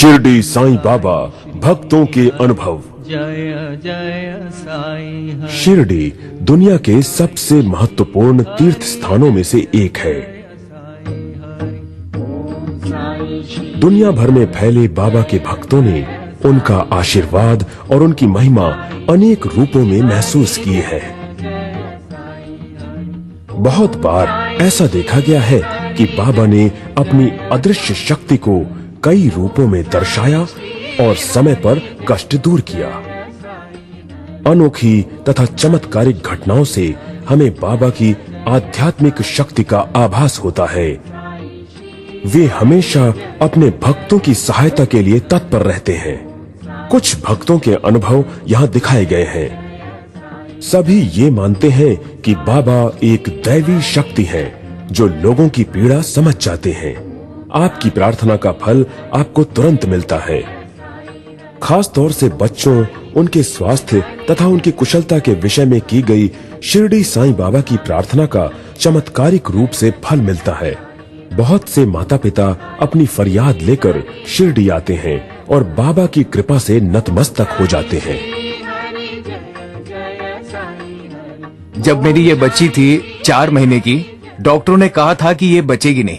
शिरडी साईं बाबा भक्तों के अनुभव। जय जय साईं हरि। शिरडी दुनिया के सबसे महत्वपूर्ण तीर्थ स्थानों में से एक है। दुनिया भर में फैले बाबा के भक्तों ने उनका आशीर्वाद और उनकी महिमा अनेक रूपों में महसूस की है। बहुत बार ऐसा देखा गया है कि बाबा ने अपनी अदृश्य शक्ति को कई रूपों में दर्शाया और समय पर कष्ट दूर किया। अनोखी तथा चमत्कारिक घटनाओं से हमें बाबा की आध्यात्मिक शक्ति का आभास होता है। वे हमेशा अपने भक्तों की सहायता के लिए तत्पर रहते हैं। कुछ भक्तों के अनुभव यहाँ दिखाए गए हैं। सभी ये मानते हैं कि बाबा एक दैवी शक्ति है जो लोगों की पीड़ा समझ जाते हैं। आपकी प्रार्थना का फल आपको तुरंत मिलता है। खास तौर से बच्चों, उनके स्वास्थ्य तथा उनकी कुशलता के विषय में की गई शिरडी साईं बाबा की प्रार्थना का चमत्कारिक रूप से फल मिलता है। बहुत से माता पिता अपनी फरियाद लेकर शिरडी आते हैं और बाबा की कृपा से नतमस्तक हो जाते हैं। जब मेरी ये बच्ची थी 4 महीने की, डॉक्टरों ने कहा था कि ये बचेगी नहीं,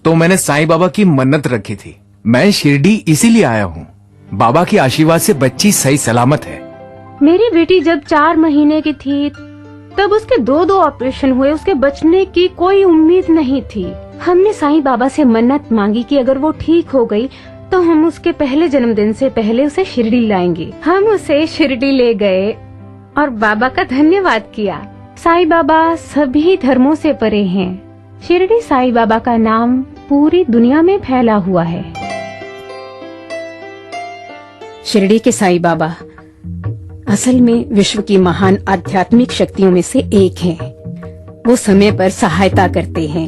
तो मैंने साईं बाबा की मन्नत रखी थी। मैं शिरडी इसीलिए आया हूँ। बाबा के आशीर्वाद से बच्ची सही सलामत है। मेरी बेटी जब 4 महीने की थी तब उसके 2 ऑपरेशन हुए। उसके बचने की कोई उम्मीद नहीं थी। हमने साईं बाबा से मन्नत मांगी कि अगर वो ठीक हो गई तो हम उसके पहले जन्मदिन से पहले उसे शिरडी लाएंगे। हम उसे शिरडी ले गए और बाबा का धन्यवाद किया। साईं बाबा सभी धर्मों से परे हैं। शिरडी साईं बाबा का नाम पूरी दुनिया में फैला हुआ है। शिरडी के साईं बाबा असल में विश्व की महान आध्यात्मिक शक्तियों में से एक हैं। वो समय पर सहायता करते हैं,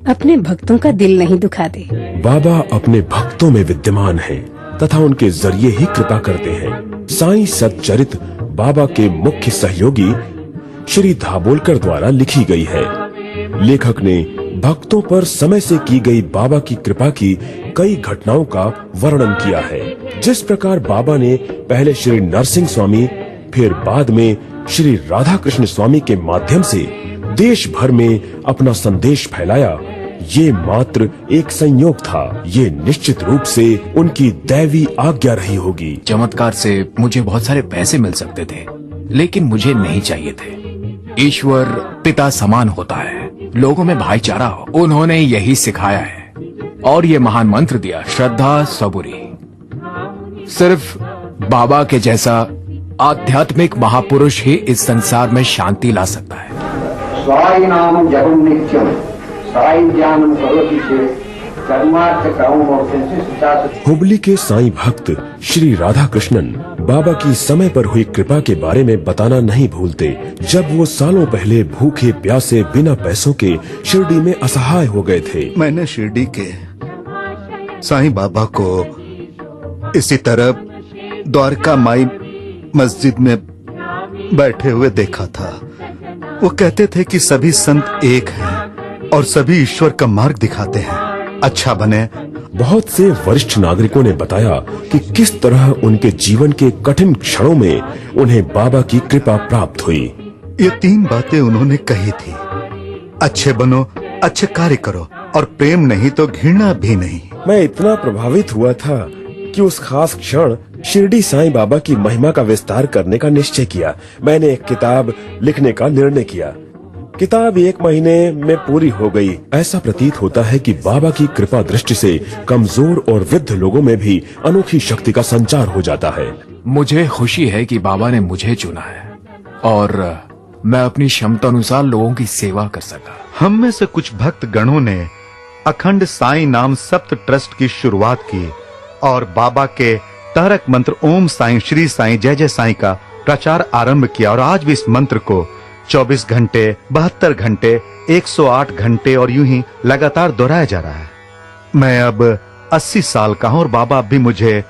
अपने भक्तों का दिल नहीं दुखाते। बाबा अपने भक्तों में विद्यमान हैं तथा उनके जरिए ही कृपा करते हैं। साईं सच्चरित बाबा के मुख्य सहयोगी श्री दाभोलकर द्वारा लिखी गई है। लेखक ने भक्तों पर समय से की गई बाबा की कृपा की कई घटनाओं का वर्णन किया है। जिस प्रकार बाबा ने पहले श्री नरसिंह स्वामी, फिर बाद में श्री राधा कृष्ण स्वामी के माध्यम से देश भर में अपना संदेश फैलाया, ये मात्र एक संयोग था। ये निश्चित रूप से उनकी दैवी आज्ञा रही होगी। चमत्कार से मुझे बहुत सारे पैसे मिल सकते थे, लेकिन मुझे नहीं चाहिए थे। ईश्वर पिता समान होता है, लोगों में भाईचारा हो, उन्होंने यही सिखाया है और ये महान मंत्र दिया, श्रद्धा सबूरी। सिर्फ बाबा के जैसा आध्यात्मिक महापुरुष ही इस संसार में शांति ला सकता है। साई नाम जपम नित्यम, साई ज्ञानम करोति चेत् कर्मार्थ कामो मोक्षं च। हुबली के साईं भक्त श्री राधा कृष्णन बाबा की समय पर हुई कृपा के बारे में बताना नहीं भूलते। जब वो सालों पहले भूखे प्यासे बिना पैसों के शिरडी में असहाय हो गए थे। मैंने शिरडी के साईं बाबा को इसी तरह द्वारका माई मस्जिद में बैठे हुए देखा था। वो कहते थे कि सभी संत एक हैं और सभी ईश्वर का मार्ग दिखाते हैं, अच्छा बने। बहुत से वरिष्ठ नागरिकों ने बताया कि किस तरह उनके जीवन के कठिन क्षणों में उन्हें बाबा की कृपा प्राप्त हुई। ये 3 बातें उन्होंने कही थी, अच्छे बनो, अच्छे कार्य करो और प्रेम नहीं तो घृणा भी नहीं। मैं इतना प्रभावित हुआ था कि उस खास क्षण शिरडी साईं बाबा की महिमा का विस्तार करने का निश्चय किया। मैंने एक किताब लिखने का निर्णय किया। किताब 1 महीने में पूरी हो गई। ऐसा प्रतीत होता है कि बाबा की कृपा दृष्टि से कमजोर और वृद्ध लोगों में भी अनोखी शक्ति का संचार हो जाता है। मुझे खुशी है कि बाबा ने मुझे चुना है और मैं अपनी क्षमता अनुसार लोगों की सेवा कर सका। हम में से कुछ भक्त गणों ने अखंड साईं नाम सप्त ट्रस्ट की शुरुआत की और बाबा के तारक मंत्र ओम साईं, श्री साईं, जय जय साईं का प्रचार आरंभ किया। और आज भी इस मंत्र को 24 घंटे, 72 घंटे, 108 घंटे और यूं ही लगातार दोहराया जा रहा है। मैं अब 80 साल का हूं और बाबा अब भी मुझे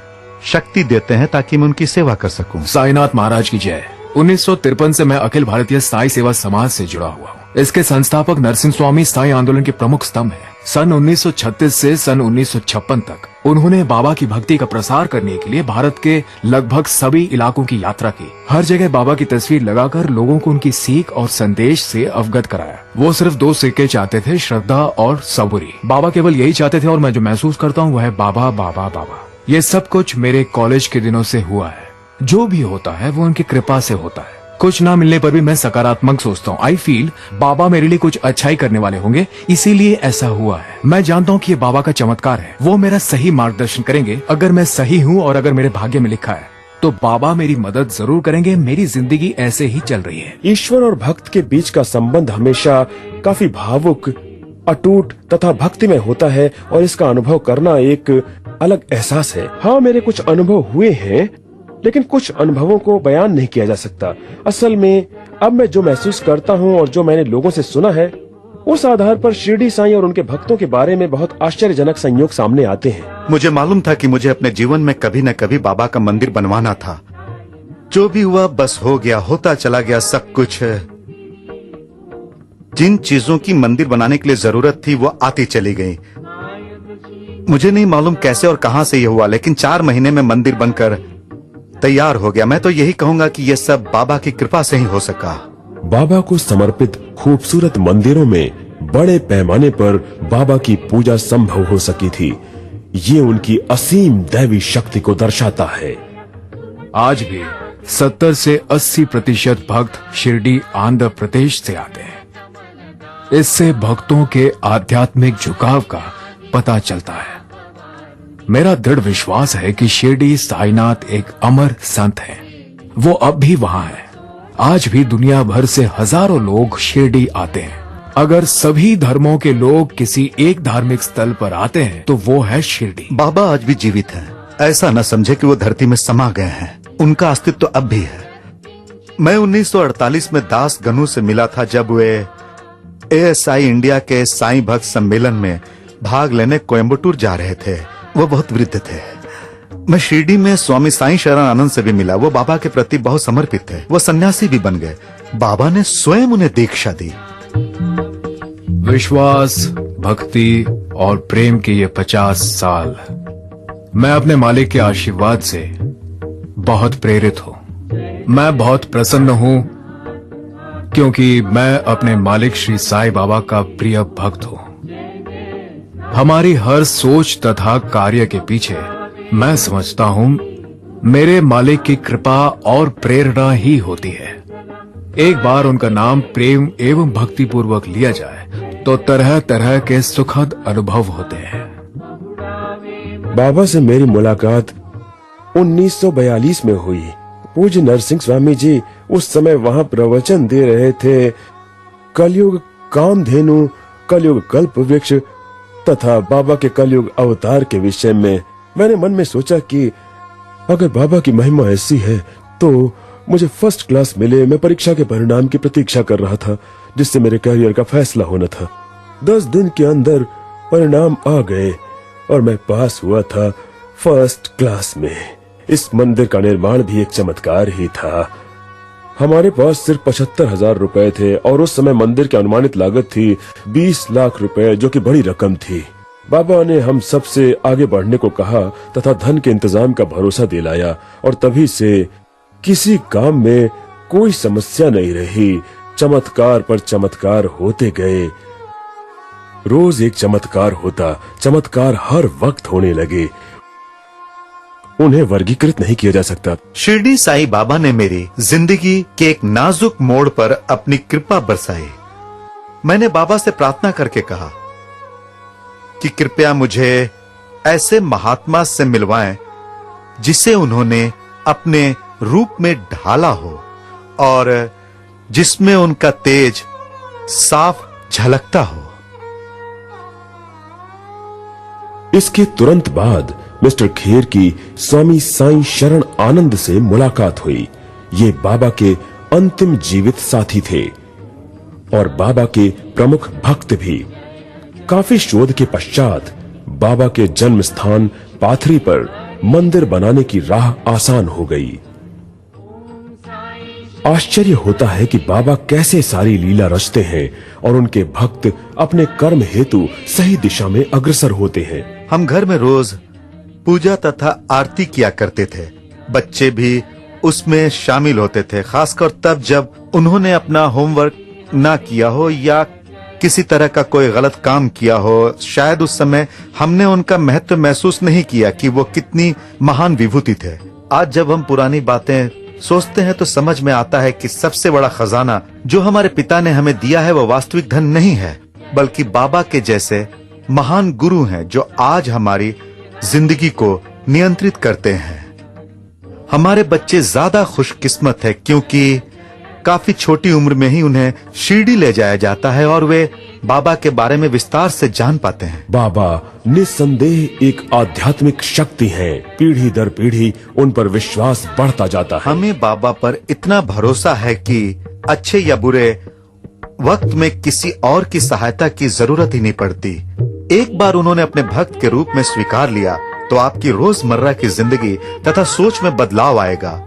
शक्ति देते हैं ताकि मैं उनकी सेवा कर सकूं। साईनाथ महाराज की जय। 1953 से मैं अखिल भारतीय साई सेवा समाज से जुड़ा हुआ हूँ। इसके संस्थापक नरसिंह स्वामी साई आंदोलन के प्रमुख स्तंभ हैं। सन 1936 से सन 1956 तक उन्होंने बाबा की भक्ति का प्रसार करने के लिए भारत के लगभग सभी इलाकों की यात्रा की। हर जगह बाबा की तस्वीर लगाकर लोगों को उनकी सीख और संदेश से अवगत कराया। वो सिर्फ 2 सिक्के चाहते थे, श्रद्धा और सबूरी। बाबा केवल यही चाहते थे और मैं जो महसूस करता हूँ वह है बाबा बाबा बाबा। ये सब कुछ मेरे कॉलेज के दिनों से हुआ है। जो भी होता है वो उनकी कृपा से होता है। कुछ ना मिलने पर भी मैं सकारात्मक सोचता हूँ। आई फील बाबा मेरे लिए कुछ अच्छा ही करने वाले होंगे, इसीलिए ऐसा हुआ है। मैं जानता हूँ कि ये बाबा का चमत्कार है। वो मेरा सही मार्गदर्शन करेंगे। अगर मैं सही हूँ और अगर मेरे भाग्य में लिखा है तो बाबा मेरी मदद जरूर करेंगे। मेरी जिंदगी ऐसे ही चल रही है। ईश्वर और भक्त के बीच का संबंध हमेशा काफी भावुक, अटूट तथा भक्तिमय होता है और इसका अनुभव करना एक अलग एहसास है। हाँ, मेरे कुछ अनुभव हुए हैं, लेकिन कुछ अनुभवों को बयान नहीं किया जा सकता। असल में अब मैं जो महसूस करता हूँ और जो मैंने लोगों से सुना है, उस आधार पर शिरडी साईं और उनके भक्तों के बारे में बहुत आश्चर्यजनक संयोग सामने आते हैं। मुझे मालूम था कि मुझे अपने जीवन में कभी न कभी बाबा का मंदिर बनवाना था। जो भी हुआ बस हो गया, होता चला गया सब कुछ। जिन चीजों की मंदिर बनाने के लिए जरूरत थी वो आती चली गई। मुझे नहीं मालूम कैसे और कहां से ये हुआ, लेकिन 4 महीने में मंदिर बनकर तैयार हो गया। मैं तो यही कहूंगा कि ये सब बाबा की कृपा से ही हो सका। बाबा को समर्पित खूबसूरत मंदिरों में बड़े पैमाने पर बाबा की पूजा संभव हो सकी थी। ये उनकी असीम दैवी शक्ति को दर्शाता है। आज भी 70 से 80% भक्त शिरडी आंध्र प्रदेश से आते हैं। इससे भक्तों के आध्यात्मिक झुकाव का पता चलता है। मेरा दृढ़ विश्वास है कि शिरडी साईनाथ एक अमर संत है। वो अब भी वहां है। आज भी दुनिया भर से हजारों लोग शिरडी आते हैं। अगर सभी धर्मों के लोग किसी एक धार्मिक स्थल पर आते हैं तो वो है शिरडी। बाबा आज भी जीवित हैं। ऐसा न समझे कि वो धरती में समा गए हैं। उनका अस्तित्व अब भी है। मैं 1948 में दास गनू से मिला था, जब वे एएसआई इंडिया के साईं भक्त सम्मेलन में भाग लेने कोयम्बटूर जा रहे थे। वो बहुत वृद्ध थे। मैं शिरडी में स्वामी साईं शरण आनंद से भी मिला। वो बाबा के प्रति बहुत समर्पित थे। वो सन्यासी भी बन गए। बाबा ने स्वयं उन्हें दीक्षा दी। विश्वास, भक्ति और प्रेम के ये 50 साल मैं अपने मालिक के आशीर्वाद से बहुत प्रेरित हूँ। मैं बहुत प्रसन्न हूँ क्योंकि मैं अपने मालिक श्री साईं बाबा का प्रिय भक्त हूँ। हमारी हर सोच तथा कार्य के पीछे मैं समझता हूँ मेरे मालिक की कृपा और प्रेरणा ही होती है। एक बार उनका नाम प्रेम एवं भक्ति पूर्वक लिया जाए तो तरह तरह के सुखद अनुभव होते हैं। बाबा से मेरी मुलाकात 1942 में हुई। पूज्य नरसिंह स्वामी जी उस समय वहां प्रवचन दे रहे थे। कलयुग कामधेनु, कलयुग कल्प वृक्ष तथा बाबा के कलयुग अवतार के विषय में। मैंने मन में सोचा कि अगर बाबा की महिमा ऐसी है तो मुझे फर्स्ट क्लास मिले। मैं परीक्षा के परिणाम की प्रतीक्षा कर रहा था, जिससे मेरे करियर का फैसला होना था। 10 दिन के अंदर परिणाम आ गए और मैं पास हुआ था फर्स्ट क्लास में। इस मंदिर का निर्माण भी एक चमत्कार ही था। हमारे पास सिर्फ 75,000 रुपए थे और उस समय मंदिर की अनुमानित लागत थी 20 लाख रुपए, जो कि बड़ी रकम थी। बाबा ने हम सब से आगे बढ़ने को कहा तथा धन के इंतजाम का भरोसा दिलाया और तभी से किसी काम में कोई समस्या नहीं रही। चमत्कार पर चमत्कार होते गए। रोज एक चमत्कार होता। चमत्कार हर वक्त होने लगे। उन्हें वर्गीकृत नहीं किया जा सकता। शिरडी साईं बाबा ने मेरी जिंदगी के एक नाजुक मोड़ पर अपनी कृपा बरसाई। मैंने बाबा से प्रार्थना करके कहा कि कृपया मुझे ऐसे महात्मा से मिलवाएं जिसे उन्होंने अपने रूप में ढाला हो और जिसमें उनका तेज साफ झलकता हो। इसके तुरंत बाद मिस्टर खेर की स्वामी साईं शरण आनंद से मुलाकात हुई। ये बाबा के अंतिम जीवित साथी थे और बाबा के प्रमुख भक्त भी। काफी शोध के पश्चात बाबा के जन्म स्थान पाथरी पर मंदिर बनाने की राह आसान हो गई। आश्चर्य होता है कि बाबा कैसे सारी लीला रचते हैं और उनके भक्त अपने कर्म हेतु सही दिशा में अग्रसर होते हैं। हम घर में रोज पूजा तथा आरती किया करते थे। बच्चे भी उसमें शामिल होते थे, खासकर तब जब उन्होंने अपना होमवर्क ना किया हो या किसी तरह का कोई गलत काम किया हो। शायद उस समय हमने उनका महत्व महसूस नहीं किया कि वो कितनी महान विभूति थे। आज जब हम पुरानी बातें सोचते हैं तो समझ में आता है कि सबसे बड़ा खजाना जो हमारे पिता ने हमें दिया है वो वास्तविक धन नहीं है, बल्कि बाबा के जैसे महान गुरु हैं जो आज हमारी जिंदगी को नियंत्रित करते हैं। हमारे बच्चे ज्यादा खुशकिस्मत है क्योंकि काफी छोटी उम्र में ही उन्हें शिरडी ले जाया जाता है और वे बाबा के बारे में विस्तार से जान पाते हैं। बाबा निस्संदेह एक आध्यात्मिक शक्ति है। पीढ़ी दर पीढ़ी उन पर विश्वास बढ़ता जाता है। हमें बाबा पर इतना भरोसा है कि अच्छे या बुरे वक्त में किसी और की सहायता की जरूरत ही नहीं पड़ती। एक बार उन्होंने अपने भक्त के रूप में स्वीकार लिया तो आपकी रोजमर्रा की जिंदगी तथा सोच में बदलाव आएगा।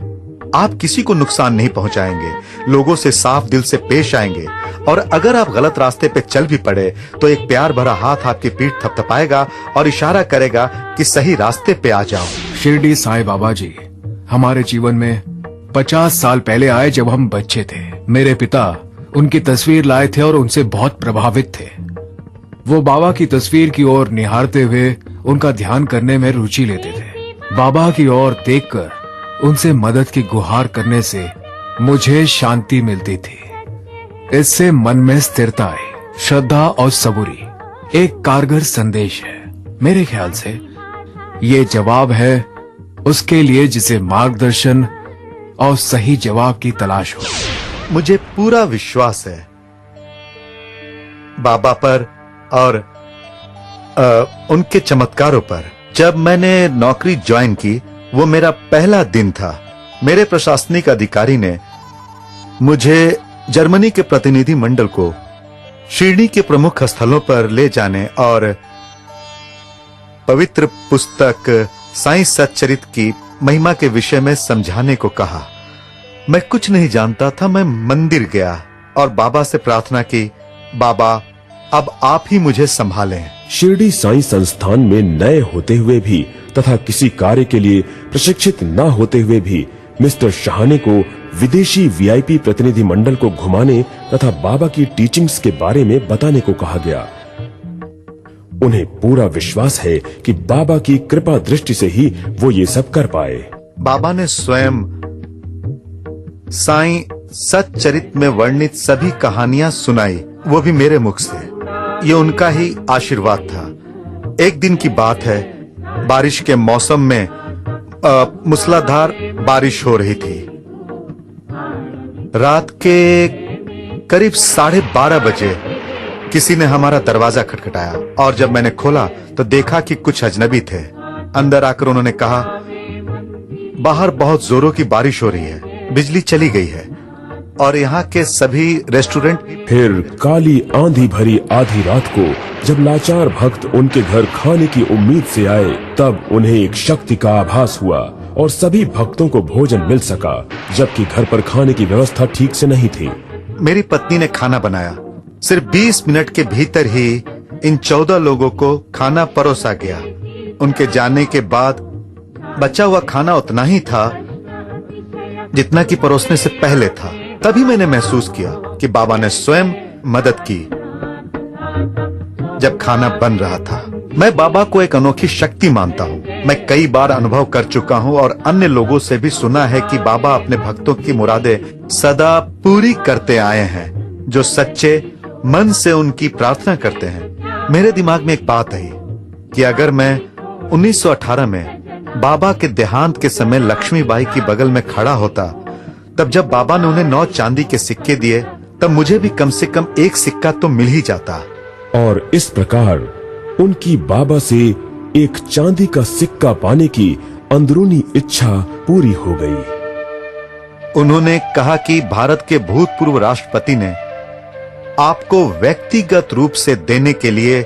आप किसी को नुकसान नहीं पहुंचाएंगे, लोगों से साफ दिल से पेश आएंगे और अगर आप गलत रास्ते पे चल भी पड़े तो एक प्यार भरा हाथ आपकी पीठ थपथपाएगा और इशारा करेगा कि सही रास्ते पे आ जाओ। शिरडी साईं बाबा जी हमारे जीवन में 50 साल पहले आए जब हम बच्चे थे। मेरे पिता उनकी तस्वीर लाए थे और उनसे बहुत प्रभावित थे। वो बाबा की तस्वीर की ओर निहारते हुए उनका ध्यान करने में रुचि लेते थे। बाबा की ओर देखकर उनसे मदद की गुहार करने से मुझे शांति मिलती थी। इससे मन में स्थिरता आई। श्रद्धा और सबूरी एक कारगर संदेश है। मेरे ख्याल से ये जवाब है उसके लिए जिसे मार्गदर्शन और सही जवाब की तलाश हो। मुझे पूरा विश्वास है बाबा पर और उनके चमत्कारों पर। जब मैंने नौकरी ज्वाइन की वो मेरा पहला दिन था। मेरे प्रशासनिक अधिकारी ने मुझे जर्मनी के प्रतिनिधि मंडल को शिरडी के प्रमुख स्थलों पर ले जाने और पवित्र पुस्तक साईं सच्चरित की महिमा के विषय में समझाने को कहा। मैं कुछ नहीं जानता था। मैं मंदिर गया और बाबा से प्रार्थना की, बाबा अब आप ही मुझे संभालें। शिरडी साईं संस्थान में नए होते हुए भी तथा किसी कार्य के लिए प्रशिक्षित न होते हुए भी मिस्टर शाहने को विदेशी वीआईपी प्रतिनिधि मंडल को घुमाने तथा बाबा की टीचिंग्स के बारे में बताने को कहा गया। उन्हें पूरा विश्वास है कि बाबा की कृपा दृष्टि से ही वो ये सब कर पाए। बाबा ने स्वयं साईं सच्चरित में वर्णित सभी कहानियां सुनाई, वो भी मेरे मुख से। ये उनका ही आशीर्वाद था। एक दिन की बात है, बारिश के मौसम में मूसलाधार बारिश हो रही थी। रात के करीब 12:30 बजे किसी ने हमारा दरवाजा खटखटाया और जब मैंने खोला तो देखा कि कुछ अजनबी थे। अंदर आकर उन्होंने कहा, बाहर बहुत जोरों की बारिश हो रही है, बिजली चली गई है और यहाँ के सभी रेस्टोरेंट। फिर काली आंधी भरी आधी रात को जब लाचार भक्त उनके घर खाने की उम्मीद से आए तब उन्हें एक शक्ति का आभास हुआ और सभी भक्तों को भोजन मिल सका, जबकि घर पर खाने की व्यवस्था ठीक से नहीं थी। मेरी पत्नी ने खाना बनाया। सिर्फ 20 मिनट के भीतर ही इन 14 लोगों को खाना परोसा गया। उनके जाने के बाद बचा हुआ खाना उतना ही था जितना कि परोसने से पहले था। तभी मैंने महसूस किया कि बाबा ने स्वयं मदद की जब खाना बन रहा था। मैं बाबा को एक अनोखी शक्ति मानता हूँ। मैं कई बार अनुभव कर चुका हूँ और अन्य लोगों से भी सुना है कि बाबा अपने भक्तों की मुरादें सदा पूरी करते आए हैं जो सच्चे मन से उनकी प्रार्थना करते हैं। मेरे दिमाग में एक बात आई कि अगर मैं 1918 में बाबा के देहांत के समय लक्ष्मीबाई की बगल में खड़ा होता, तब जब बाबा ने उन्हें 9 चांदी के सिक्के दिए तब मुझे भी कम से कम एक सिक्का तो मिल ही जाता। और इस प्रकार उनकी बाबा से एक चांदी का सिक्का पाने की अंदरूनी इच्छा पूरी हो गई। उन्होंने कहा कि भारत के भूतपूर्व राष्ट्रपति ने आपको व्यक्तिगत रूप से देने के लिए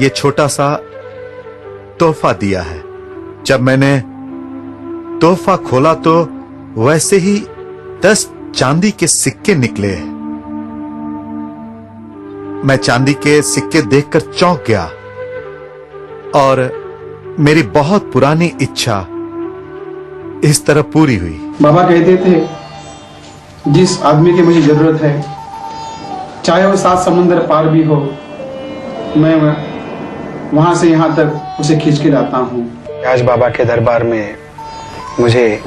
ये छोटा सा तोहफा दिया है। जब मैंने तोहफा खोला तो वैसे ही 10 चांदी के सिक्के निकले। मैं चांदी के सिक्के देखकर चौंक गया और मेरी बहुत पुरानी इच्छा इस तरह पूरी हुई। बाबा कहते थे जिस आदमी की मुझे जरूरत है, चाहे वो 7 समुंदर पार भी हो, मैं वहां से यहां तक उसे खींच के लाता हूँ। आज बाबा के दरबार में मुझे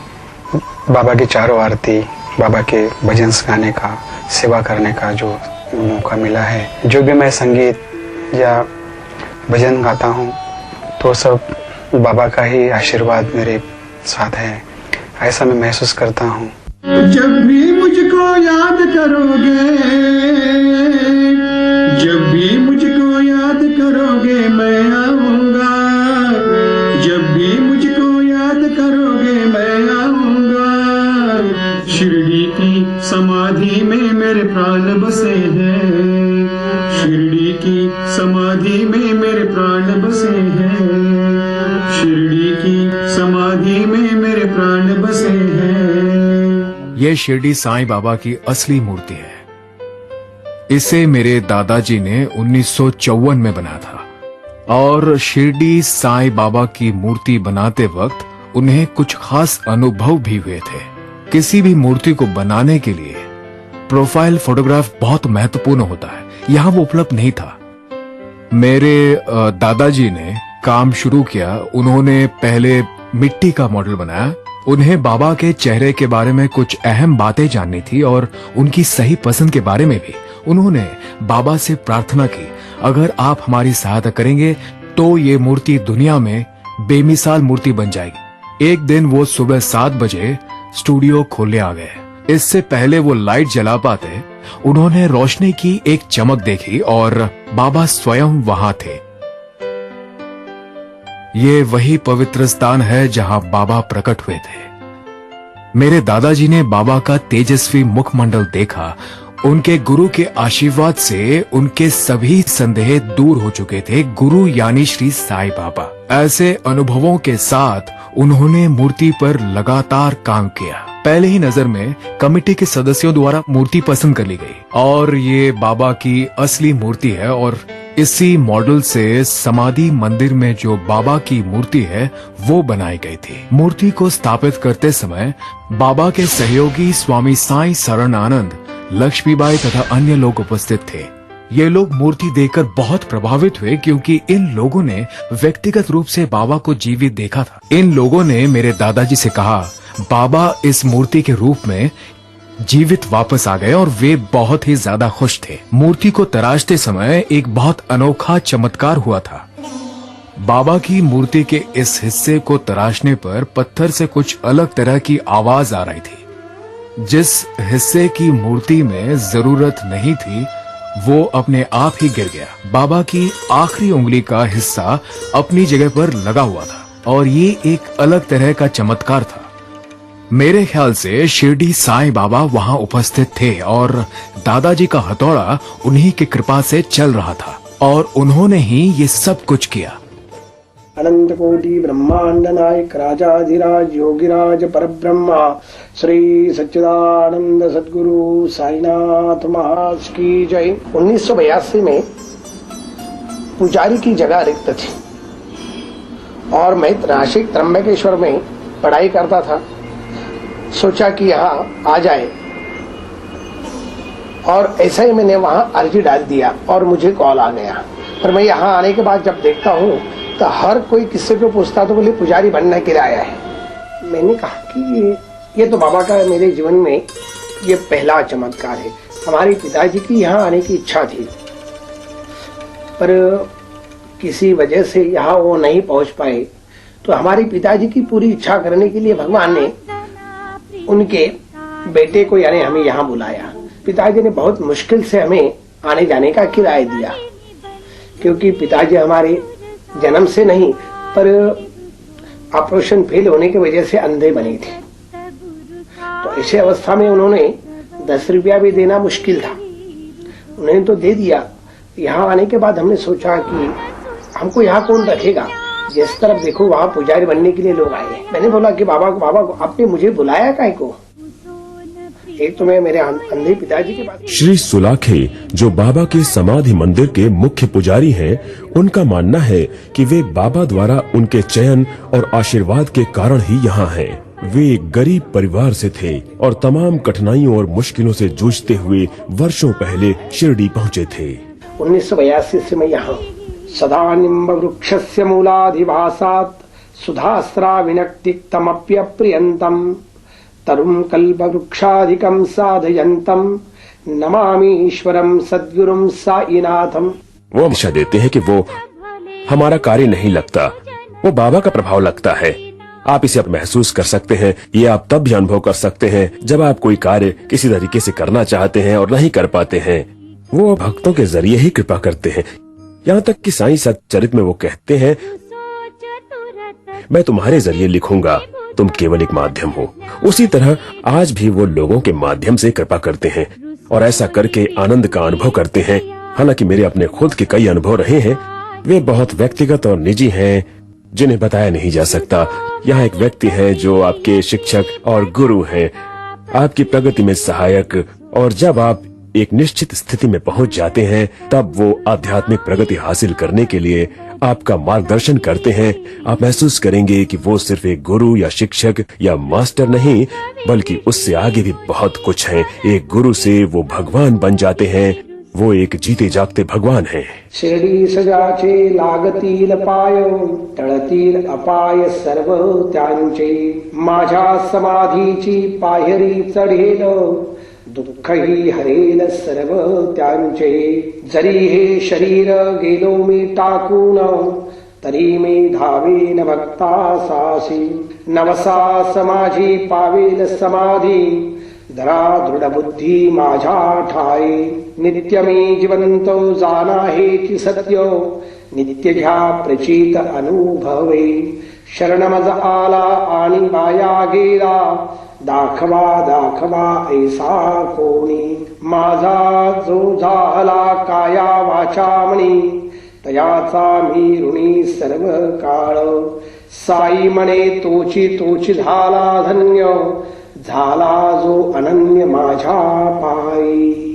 बाबा की चारों आरती, बाबा के भजन गाने का, सेवा करने का जो मौका मिला है। जो भी मैं संगीत या भजन गाता हूँ तो सब बाबा का ही आशीर्वाद मेरे साथ है, ऐसा मैं महसूस करता हूँ। जब भी मुझको याद करोगे, जब भी मुझको याद करोगे मैं आऊंगा, जब भी मुझको याद करोगे मैं आऊंगा। शिरडी की समाधि में मेरे प्राण बसे हैं, शिरडी की समाधि में मेरे प्राण बसे हैं, शिरडी की समाधि में मेरे प्राण बसे हैं। ये शिरडी साईं बाबा की असली मूर्ति है। इसे मेरे दादाजी ने 1954 में बनाया था और शिरडी साईं बाबा की मूर्ति बनाते वक्त उन्हें कुछ खास अनुभव भी हुए थे। किसी भी मूर्ति को बनाने के लिए प्रोफाइल फोटोग्राफ बहुत महत्वपूर्ण होता है, यहाँ वो उपलब्ध नहीं था। मेरे दादाजी ने काम शुरू किया। उन्होंने पहले मिट्टी का मॉडल बनाया। उन्हें बाबा के चेहरे के बारे में कुछ अहम बातें जाननी थी और उनकी सही पसंद के बारे में भी। उन्होंने बाबा से प्रार्थना की, अगर आप हमारी सहायता करेंगे तो ये मूर्ति दुनिया में बेमिसाल मूर्ति बन जाएगी। एक दिन वो सुबह 7 बजे स्टूडियो खोलने आ गए। इससे पहले वो लाइट जला पाते, उन्होंने रोशनी की एक चमक देखी और बाबा स्वयं वहां थे। ये वही पवित्र स्थान है जहां बाबा प्रकट हुए थे। मेरे दादाजी ने बाबा का तेजस्वी मुखमंडल देखा। उनके गुरु के आशीर्वाद से उनके सभी संदेह दूर हो चुके थे। गुरु यानी श्री साईं बाबा। ऐसे अनुभवों के साथ उन्होंने मूर्ति पर लगातार काम किया। पहले ही नजर में कमेटी के सदस्यों द्वारा मूर्ति पसंद कर ली गई और ये बाबा की असली मूर्ति है और इसी मॉडल से समाधि मंदिर में जो बाबा की मूर्ति है वो बनाई गई थी। मूर्ति को स्थापित करते समय बाबा के सहयोगी स्वामी साईं शरणानंद, लक्ष्मीबाई तथा अन्य लोग उपस्थित थे। ये लोग मूर्ति देखकर बहुत प्रभावित हुए क्योंकि इन लोगों ने व्यक्तिगत रूप से बाबा को जीवित देखा था। इन लोगों ने मेरे दादाजी से कहा, बाबा इस मूर्ति के रूप में जीवित वापस आ गए और वे बहुत ही ज्यादा खुश थे। मूर्ति को तराशते समय एक बहुत अनोखा चमत्कार हुआ था। बाबा की मूर्ति के इस हिस्से को तराशने पर पत्थर से कुछ अलग तरह की आवाज आ रही थी। जिस हिस्से की मूर्ति में जरूरत नहीं थी वो अपने आप ही गिर गया। बाबा की आखिरी उंगली का हिस्सा अपनी जगह पर लगा हुआ था और ये एक अलग तरह का चमत्कार था। मेरे ख्याल से शिरडी साईं बाबा वहां उपस्थित थे और दादाजी का हथौड़ा उन्हीं की कृपा से चल रहा था और उन्होंने ही ये सब कुछ किया। अनंत कोटि ब्रह्मांड नायक राजाधिराज योगिराज परब्रह्मा श्री सच्चिदानंद सद्गुरु साईनाथ महाराज की जय। 1982 में पुजारी की जगह रिक्त थी और मैं नासिक त्र्यंबकेश्वर में पढ़ाई करता था। सोचा कि यहाँ आ जाए और ऐसा ही मैंने वहां अर्जी डाल दिया और मुझे कॉल आ गया। पर मैं यहाँ आने के बाद जब देखता हूँ तो हर कोई किससे को पूछता तो बोले पुजारी बनने के लिए आया है। मैंने कहा कि ये तो बाबा का मेरे जीवन में ये पहला चमत्कार है। हमारे पिताजी की यहाँ आने की इच्छा थी पर किसी वजह से यहाँ वो नहीं पहुंच पाए, तो हमारे पिताजी की पूरी इच्छा करने के लिए भगवान ने उनके बेटे को यानी हमें यहाँ बुलाया। पिताजी ने बहुत मुश्किल से हमें आने जाने का किराया दिया क्योंकि पिताजी हमारे जन्म से नहीं पर ऑपरेशन फेल होने की वजह से अंधे बने थे। तो ऐसे अवस्था में उन्होंने 10 रुपया भी देना मुश्किल था, उन्होंने तो दे दिया। यहाँ आने के बाद हमने सोचा कि हमको यहाँ कौन रखेगा, जिस तरफ देखो वहाँ पुजारी बनने के लिए लोग आए। मैंने बोला कि बाबा आपने मुझे बुलाया काहे को? एक तो मैं मेरे अंधे पिताजी की बात। श्री सुलाखे जो बाबा के समाधि मंदिर के मुख्य पुजारी हैं, उनका मानना है कि वे बाबा द्वारा उनके चयन और आशीर्वाद के कारण ही यहाँ हैं। वे एक गरीब परिवार से थे और तमाम कठिनाइयों और मुश्किलों से जूझते हुए वर्षों पहले शिरडी पहुँचे थे। 1982 से मैं यहाँ सदा निम्ब वृक्षस्य मूलाधिवासात् सुधास्राविनक्तिक्तमप्यप्रियन्तम् तरुं कल्पवृक्षाधिकं साधयन्तम् नमामि ईश्वरं सद्गुरुं साईनाथम्। वो हमेशा देते हैं कि वो हमारा कार्य नहीं लगता, वो बाबा का प्रभाव लगता है। आप इसे महसूस कर सकते हैं। ये आप तब भी अनुभव कर सकते हैं जब आप कोई कार्य किसी तरीके से करना चाहते हैं और नहीं कर पाते हैं। वो भक्तों के जरिए ही कृपा करते हैं। यहाँ तक कि साईं सच्चरित में वो कहते हैं, मैं तुम्हारे जरिए लिखूंगा, तुम केवल एक माध्यम हो। उसी तरह आज भी वो लोगों के माध्यम से कृपा करते हैं और ऐसा करके आनंद का अनुभव करते हैं। हालांकि मेरे अपने खुद के कई अनुभव रहे हैं, वे बहुत व्यक्तिगत और निजी हैं, जिन्हें बताया नहीं जा सकता। यहाँ एक व्यक्ति है जो आपके शिक्षक और गुरु हैं, आपकी प्रगति में सहायक, और जब आप एक निश्चित स्थिति में पहुंच जाते हैं तब वो आध्यात्मिक प्रगति हासिल करने के लिए आपका मार्गदर्शन करते हैं। आप महसूस करेंगे कि वो सिर्फ एक गुरु या शिक्षक या मास्टर नहीं, बल्कि उससे आगे भी बहुत कुछ है। एक गुरु से वो भगवान बन जाते हैं, वो एक जीते जागते भगवान हैं। शिरडी सजाचे लागतील पाय टळतील अपाय सर्व त्यांचे माझ्या समाधीची पायरी चढेल दुःखही हरेल सर्व त्यांचे जरी हे शरीर गेलो मी टाकून तरी मी धावेन भक्तासासी नवसा समाजी पावेल समाधी धरा दृढ बुद्धी माझ्या ठाई नित्य मी जिवंतो जाना हेची सत्य नित्य घ्या प्रचित अनुभवे शरण मज आला आणि माया गेला दाखवा दाखवा ऐसा कोणी माझा जो झाला काया वाचा म्हणी तयाचा मी ऋणी सर्व काळ साई म्हणे तोची तोची झाला धन्य झाला जो अनन्य माझ्या पायी।